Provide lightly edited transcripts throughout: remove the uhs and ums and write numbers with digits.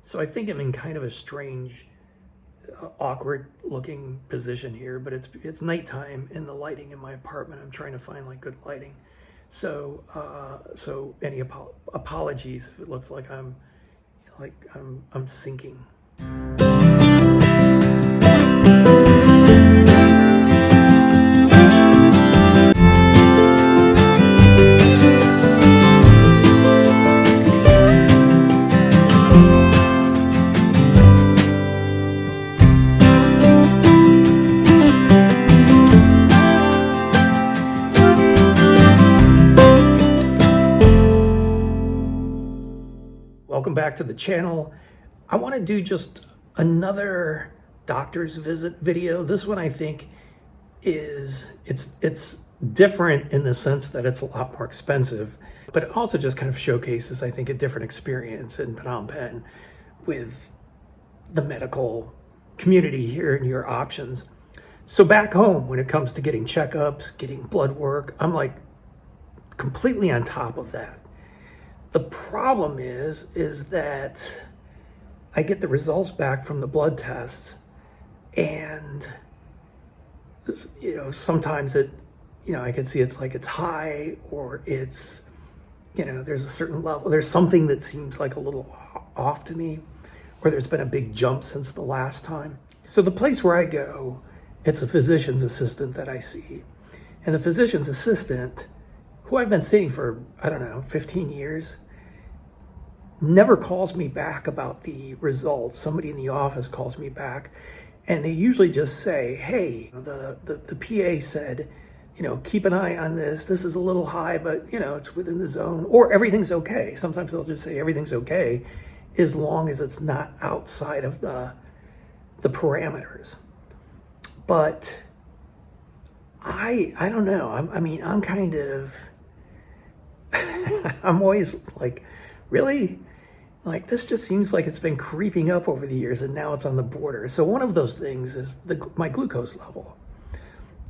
So I think I'm in kind of a strange, awkward looking position here, but it's nighttime and the lighting in my apartment, I'm trying to find like good lighting. So any apologies if it looks like I'm sinking. Welcome back to the channel. I want to do just another doctor's visit video. This one I think it's different in the sense that it's a lot more expensive, but it also just kind of showcases, I think, a different experience in Phnom Penh with the medical community here and your options. So back home, when it comes to getting checkups, getting blood work, I'm like completely on top of that. The problem is that I get the results back from the blood tests, and sometimes I can see it's like it's high, or it's there's a certain level, there's something that seems like a little off to me, or there's been a big jump since the last time. So the place where I go, it's a physician's assistant that I see, and the physician's assistant, who I've been seeing for, I don't know, 15 years, never calls me back about the results. Somebody in the office calls me back, and they usually just say, hey, the PA said, keep an eye on this. This is a little high, but it's within the zone, or everything's okay. Sometimes they'll just say everything's okay as long as it's not outside of the parameters. But I don't know. I'm kind of, I'm always like, really? Like, this just seems like it's been creeping up over the years, and now it's on the border. So one of those things is my glucose level.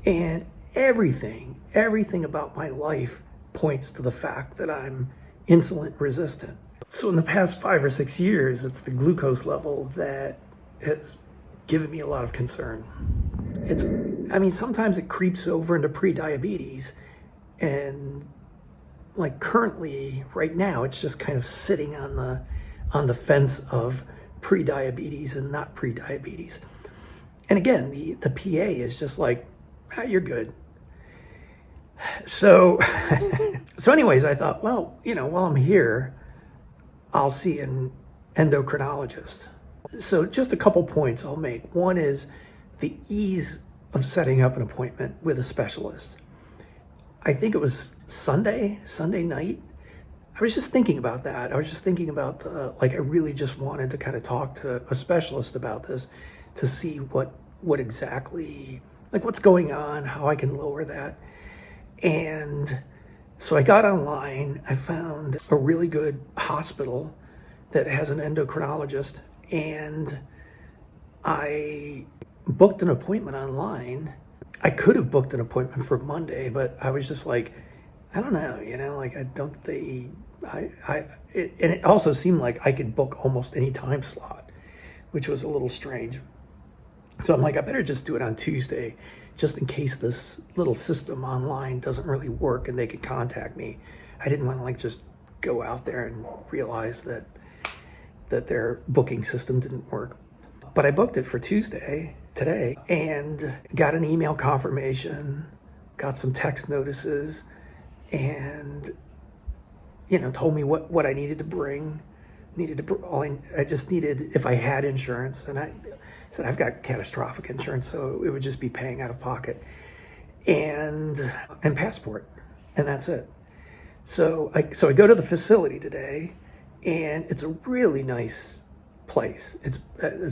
And everything about my life points to the fact that I'm insulin resistant. So in the past 5 or 6 years, it's the glucose level that has given me a lot of concern. Sometimes it creeps over into pre-diabetes, and like currently, right now, it's just kind of sitting on the fence of pre-diabetes and not pre-diabetes. And again, the PA is just like, you're good. So, anyways, I thought, well, while I'm here, I'll see an endocrinologist. So just a couple points I'll make. One is the ease of setting up an appointment with a specialist. I think it was Sunday night. I was just thinking about that. I was just thinking about I really just wanted to kind of talk to a specialist about this to see what exactly, like what's going on, how I can lower that. And so I got online, I found a really good hospital that has an endocrinologist, and I booked an appointment online. I could have booked an appointment for Monday, but I was just like, I don't know, and it also seemed like I could book almost any time slot, which was a little strange. So I'm like, I better just do it on Tuesday, just in case this little system online doesn't really work and they could contact me. I didn't want to just go out there and realize that their booking system didn't work. But I booked it for Tuesday, today, and got an email confirmation, got some text notices, and told me what I needed to bring. I just needed, if I had insurance, and I said I've got catastrophic insurance, so it would just be paying out of pocket, and passport, and that's it. So I go to the facility today, and it's a really nice place. It's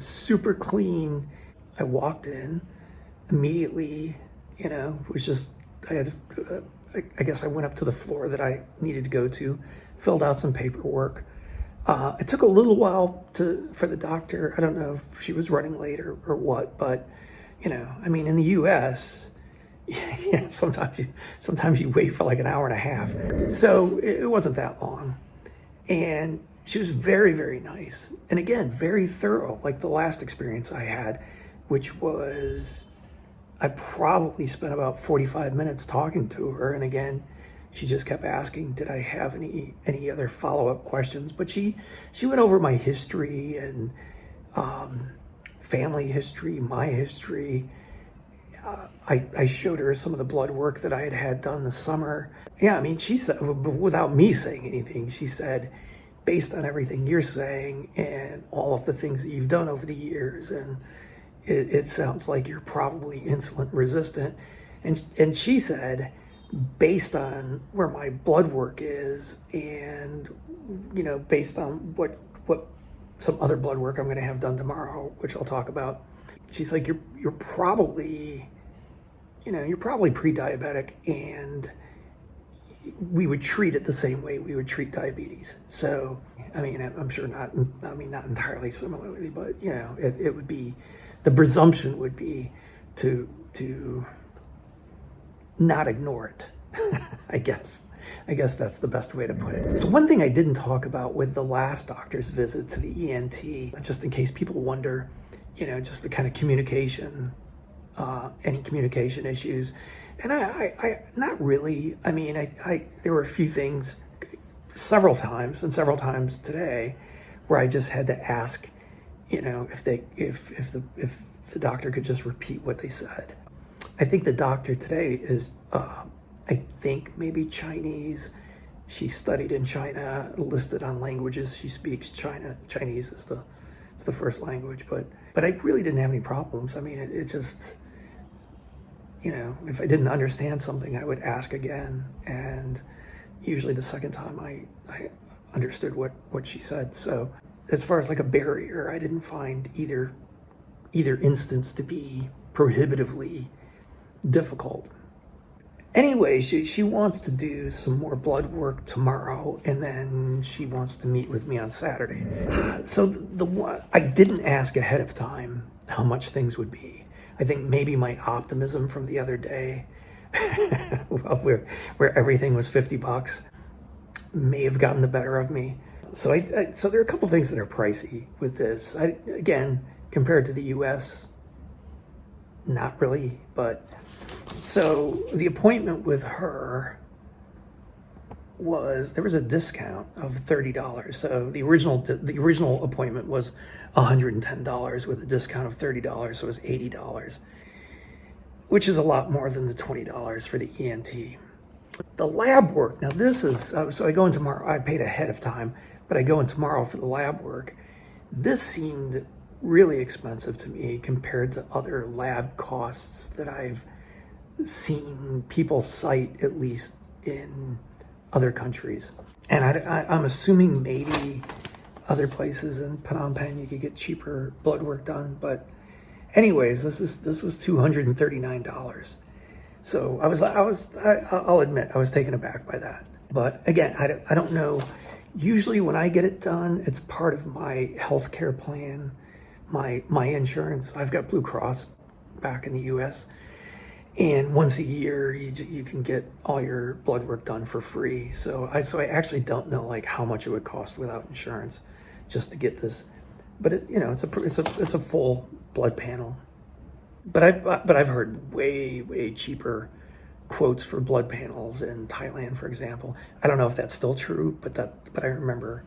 super clean. I walked in immediately, was just, I guess I went up to the floor that I needed to go to, filled out some paperwork. It took a little while for the doctor. I don't know if she was running late or what, but in the US, sometimes you wait for like an hour and a half. So it wasn't that long. And She was very, very nice. And again, very thorough, like the last experience I had, which was, I probably spent about 45 minutes talking to her. And again, she just kept asking, did I have any other follow-up questions? But she went over my history and family history, my history. I showed her some of the blood work that I had done this summer. Yeah, I mean, she said, without me saying anything, she said, based on everything you're saying and all of the things that you've done over the years, and it sounds like you're probably insulin resistant. And she said, based on where my blood work is, and based on what some other blood work I'm going to have done tomorrow, which I'll talk about, she's like, you're probably pre-diabetic, and we would treat it the same way we would treat diabetes. So, I mean, I'm sure not entirely similarly, but it would be, the presumption would be to not ignore it. I guess that's the best way to put it. So one thing I didn't talk about with the last doctor's visit to the ENT, just in case people wonder, just the kind of communication, any communication issues. And I not really. I mean, there were a few things, several times today, where I just had to ask, if the doctor could just repeat what they said. I think the doctor today is, I think maybe Chinese. She studied in China, listed on languages she speaks. Chinese is the first language, but I really didn't have any problems. I mean, it just, if I didn't understand something, I would ask again, and usually the second time I understood what she said. So as far as like a barrier, I didn't find either instance to be prohibitively difficult. Anyway, she wants to do some more blood work tomorrow, and then she wants to meet with me on Saturday. So I didn't ask ahead of time how much things would be. I think maybe my optimism from the other day, well, where everything was $50, may have gotten the better of me. So so there are a couple things that are pricey with this. Again, compared to the U.S., not really, but. So the appointment with her there was a discount of $30. So the original appointment was $110 with a discount of $30, so it was $80, which is a lot more than the $20 for the ENT. The lab work, now this is, so I go in tomorrow, I paid ahead of time, but I go in tomorrow for the lab work. This seemed really expensive to me compared to other lab costs that I've seen people cite, at least in other countries. And I'm assuming maybe other places in Phnom Penh you could get cheaper blood work done. But anyways, this was $239. So I'll admit I was taken aback by that. But again, I don't know. Usually when I get it done, it's part of my healthcare plan, my insurance. I've got Blue Cross back in the US. And once a year, you can get all your blood work done for free. So I actually don't know like how much it would cost without insurance just to get this. But it's a full blood panel. But I've heard way cheaper quotes for blood panels in Thailand, for example. I don't know if that's still true, but I remember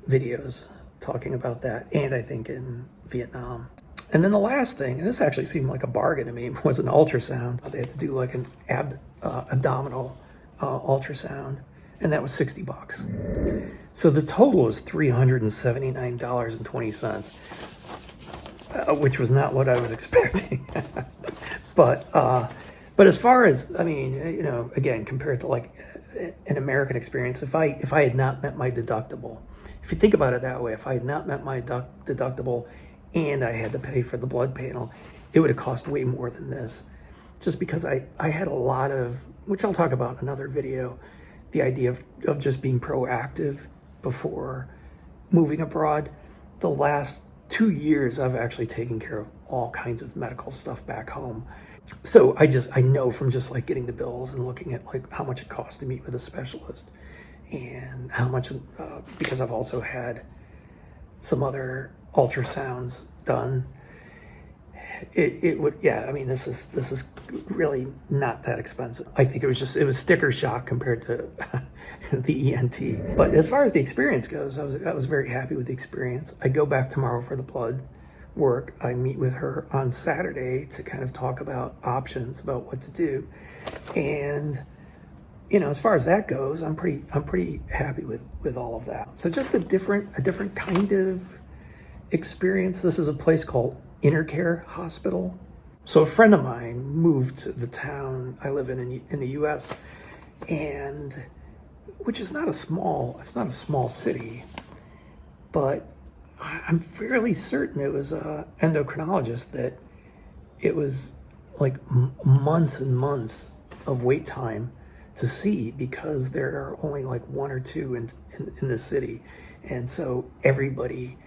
videos talking about that, and I think in Vietnam. And then the last thing, and this actually seemed like a bargain to me, was an ultrasound. They had to do like an abdominal ultrasound, and that was $60. So the total was $379.20, which was not what I was expecting. But as far as, I mean, again, compared to like an American experience, if I had not met my deductible, if you think about it that way, if I had not met my deductible and I had to pay for the blood panel, it would have cost way more than this. Just because I had a lot of, which I'll talk about in another video, the idea of just being proactive before moving abroad. The last 2 years, I've actually taken care of all kinds of medical stuff back home. So I know from just like getting the bills and looking at like how much it costs to meet with a specialist and how much, because I've also had some other ultrasounds done. It would, yeah, I mean, this is really not that expensive. I think it was sticker shock compared to the ENT. But as far as the experience goes, I was very happy with the experience. I go back tomorrow for the blood work. I meet with her on Saturday to kind of talk about options, about what to do. And, you know, as far as that goes, I'm pretty happy with all of that. So just a different kind of experience. This is a place called Intercare Hospital. So a friend of mine moved to the town I live in the U.S., and which is not a small city, but I'm fairly certain it was an endocrinologist that it was like months and months of wait time to see, because there are only like one or two in the city, and so everybody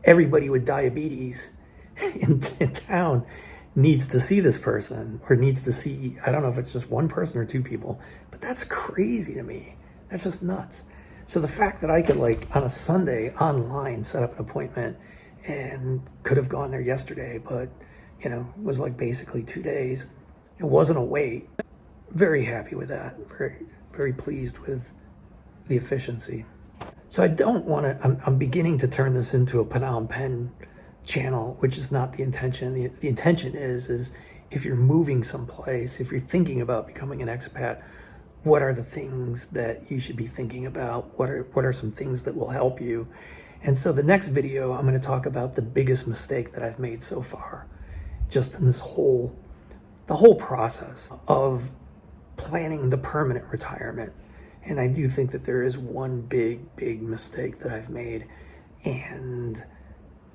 with diabetes in town needs to see this person, or needs to see, I don't know if it's just one person or two people, but that's crazy to me. That's just nuts. So the fact that I could, like, on a Sunday online set up an appointment and could have gone there yesterday, but, you know, was like basically 2 days. It wasn't a wait. Very happy with that. Very, very pleased with the efficiency. So I don't want to, I'm beginning to turn this into a Phnom Penh channel, which is not the intention. The intention is if you're moving someplace, if you're thinking about becoming an expat, what are the things that you should be thinking about? What are some things that will help you? And so the next video, I'm going to talk about the biggest mistake that I've made so far, just in this the whole process of planning the permanent retirement. And I do think that there is one big mistake that I've made. And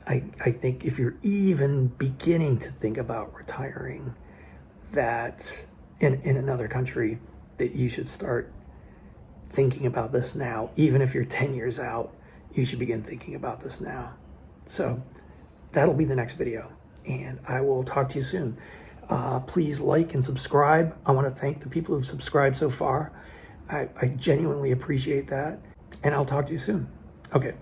I think if you're even beginning to think about retiring, that in another country, that you should start thinking about this now. Even if you're 10 years out, you should begin thinking about this now. So that'll be the next video, and I will talk to you soon. Please like and subscribe. I want to thank the people who've subscribed so far. I genuinely appreciate that, and I'll talk to you soon. Okay.